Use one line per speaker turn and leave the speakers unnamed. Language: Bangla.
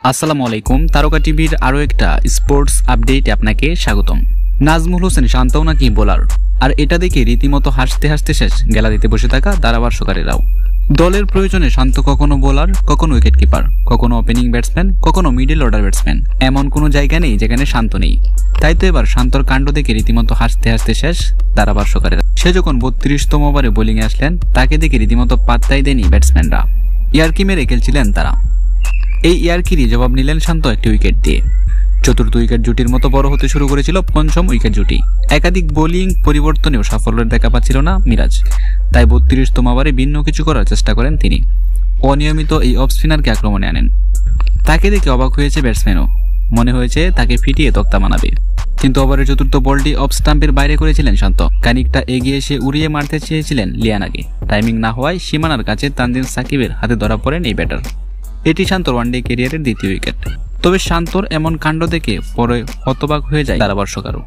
আসসালামু আলাইকুম। তারকা টিভির আরো একটা স্পোর্টস আপডেটে আপনাকে স্বাগতম। নাজমুল হোসেন শান্তও নাকি বোলার, আর এটা দেখে রীতিমতো হাসতে হাসতে শেষ গ্যালারিতে বসে থাকা ধারাভাষ্যকারীরাও। দলের প্রয়োজনে শান্ত কখনো বোলার, কখনো উইকেট কিপার, কখনো ওপেনিং ব্যাটসম্যান, কখনো মিডল অর্ডার ব্যাটসম্যান, এমন কোনো জায়গা নেই যেখানে শান্ত নেই। তাই তো এবার শান্তর কাণ্ড দেখে রীতিমতো হাসতে হাসতে শেষ ধারাভাষ্যকারীরা। সে যখন 32তম ওভারে বোলিংয়ে আসলেন, তাকে দেখে রীতিমতো পাত্তাই দেয়নি ব্যাটসম্যানরা, ইয়ার্কি মেরে খেলছিলেন তারা। এই ইয়ার্কিরই জবাব নিলেন শান্ত একটি উইকেট দিয়ে। চতুর্থ উইকেট জুটির মতো বড় হতে শুরু করেছিল পঞ্চম উইকেট জুটি। একাধিক বোলিং পরিবর্তনেও সাফল্যের দেখা পাচ্ছিল না মিরাজ, তাই 32তম ওভারে ভিন্ন কিছু করার চেষ্টা করেন তিনি। অনিয়মিত এই অফ স্পিনারকে আক্রমণে আনেন। তাকে দেখে অবাক হয়েছে ব্যাটসম্যানও, মনে হয়েছে তাকে ফিটিয়ে তক্তা মানাবে। কিন্তু ওভারের চতুর্থ বলটি অফ স্টাম্পের বাইরে করেছিলেন শান্ত। খানিকটা এগিয়ে এসে উড়িয়ে মারতে চেয়েছিলেন লিয়ানাকে, টাইমিং না হওয়ায় সীমানার কাছে তানজিম সাকিবের হাতে ধরা পড়েন এই ব্যাটার। এটি শান্তর ওয়ানডে ক্যারিয়ারের দ্বিতীয় উইকেট। তবে শান্তর এমন কাণ্ড দেখে পরে হতবাক হয়ে যায় ধারাভাষ্যকারও।